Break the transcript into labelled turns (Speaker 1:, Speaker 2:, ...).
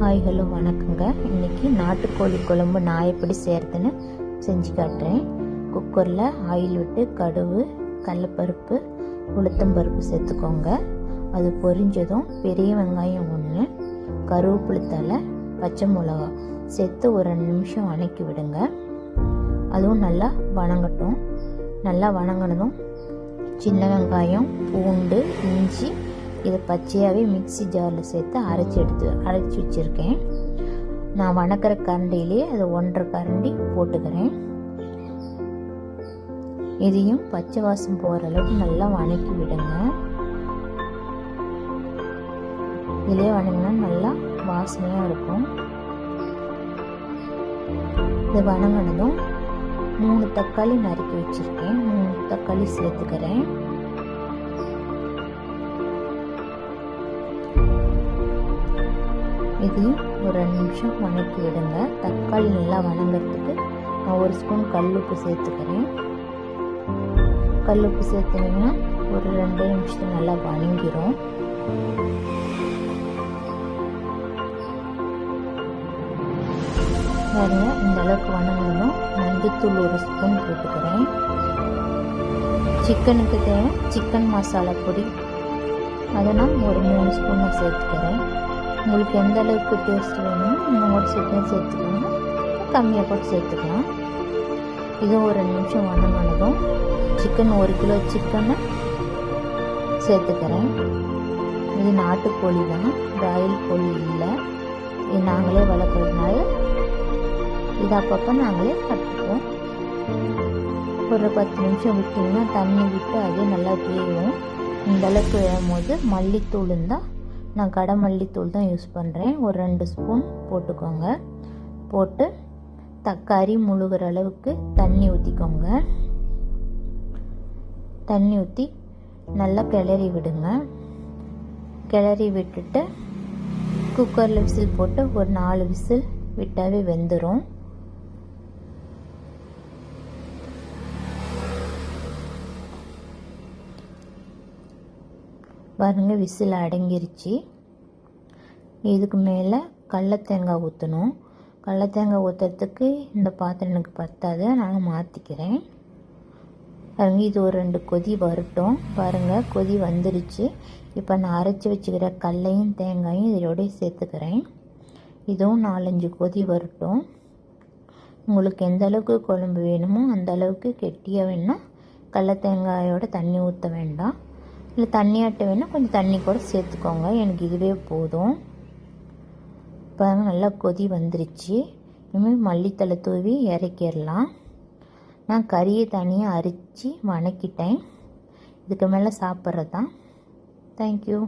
Speaker 1: Hi hello வணக்கங்க. இன்றைக்கி நாட்டுக்கோழி குழம்பு நான் எப்படி செய்கிறதுன்னு செஞ்சு காட்டுறேன். குக்கரில் ஆயில் விட்டு கடுகு, கடலைப்பருப்பு, உளுத்தம்பருப்பு சேர்த்துக்கோங்க. அது பொரிஞ்சதும் பெரிய வெங்காயம் 1, கருவேப்பிலை தழை, பச்சை மிளகா சேர்த்து ஒரு 2 நிமிஷம் வணக்கி விடுங்க. அதுவும் நல்லா வணங்கட்டும். நல்லா வணங்கினதும் சின்ன வெங்காயம், பூண்டு, இஞ்சி இதை பச்சையாகவே மிக்ஸி ஜாரில் சேர்த்து அரைச்சி வச்சுருக்கேன். நான் வணக்கிற கரண்டிலே அது 1.5 கரண்டி போட்டுக்கிறேன். இதையும் பச்சை வாசம் போகிற அளவுக்கு நல்லா வணக்கி விடுங்க. இதிலே வணங்கினா நல்லா வாசனையாக இருக்கும். இது வணங்கினதும் 3 தக்காளி நறுக்கி வச்சுருக்கேன். 3 தக்காளி சேர்த்துக்கிறேன். இதையும் ஒரு 2 நிமிஷம் வணக்கி விடுங்க. தக்காளி நல்லா வணங்கிறதுக்கு நான் 1 ஸ்பூன் கல்லுப்பு சேர்த்துக்கிறேன். கல்லுப்பு சேர்த்துனீங்கன்னா ஒரு 2 நிமிஷத்துக்கு நல்லா வணங்கிரும். பாருங்க, இந்த அளவுக்கு வணங்கணும். மஞ்சத்தூள் 1 ஸ்பூன் போட்டுக்கிறேன். சிக்கனுக்கு தேவை சிக்கன் மசாலா பொடி, அதை நான் ஒரு 3 ஸ்பூன் சேர்த்துக்கிறேன். உங்களுக்கு எந்த அளவுக்கு டேஸ்ட் வேணுமோ இன்னும் ஒரு சிக்கன் சேர்த்துக்கோங்க, கம்மியாக போட்டு சேர்த்துக்கலாம். இதுவும் ஒரு 2 நிமிஷம் வணங்கினதும் சிக்கன் 1 கிலோ சிக்கனை சேர்த்துக்கிறேன். இது நாட்டுக்கோழி தான், பிராயில் கோழி இல்லை. இது நாங்களே வளர்க்குறதுனால இது அப்பப்போ நாங்களே கற்றுப்போம். ஒரு 10 நிமிஷம் விட்டிங்கன்னா தண்ணி விட்டு அதே நல்லா வேகும். இந்த அளவுக்கு வேகும்போது மல்லித்தூள் இருந்தால் நான் கடை மல்லித்தூள் தான் யூஸ் பண்ணுறேன். ஒரு 2 ஸ்பூன் போட்டுக்கோங்க. போட்டு தக்காளி முழுகிற அளவுக்கு தண்ணி ஊற்றிக்கோங்க. தண்ணி ஊற்றி நல்லா கிளறி விடுங்க. கிளறி விட்டுட்டு குக்கரில் விசில் போட்டு ஒரு 4 விசில் விட்டாவே வெந்துடும். பாருங்க, விசில் அடங்கிருச்சு. இதுக்கு மேலே கடலை தேங்காய் ஊற்றணும். கடலை தேங்காய் ஊற்றுறதுக்கு இந்த பாத்திரம் எனக்கு பத்தாது, நான் மாற்றிக்கிறேன். பாருங்க, இது ஒரு 2 கொதி வரட்டும். பாருங்கள், கொதி வந்துருச்சு. இப்போ நான் அரைச்சி வச்சுக்கிற கடலையும் தேங்காயும் இதோடய சேர்த்துக்கிறேன். இதுவும் 4-5 கொதி வரட்டும். உங்களுக்கு எந்த அளவுக்கு குழம்பு வேணுமோ அந்த அளவுக்கு கெட்டியாக வேணும்னா கடலை தேங்காயோட தண்ணி ஊற்ற வேண்டாம். இல்லை தண்ணியாட்ட வேணால் கொஞ்சம் தண்ணி கூட சேர்த்துக்கோங்க. எனக்கு இதுவே போதும். பாருங்கள், நல்லா கொதி வந்துருச்சு. இனிமேல் மல்லித்தழை தூவி இறக்கிடலாம். நான் கறியை தனியாக அரித்து வணக்கிட்டேன். இதுக்கு மேலே சாப்பிட்றது தான். தேங்க்யூ.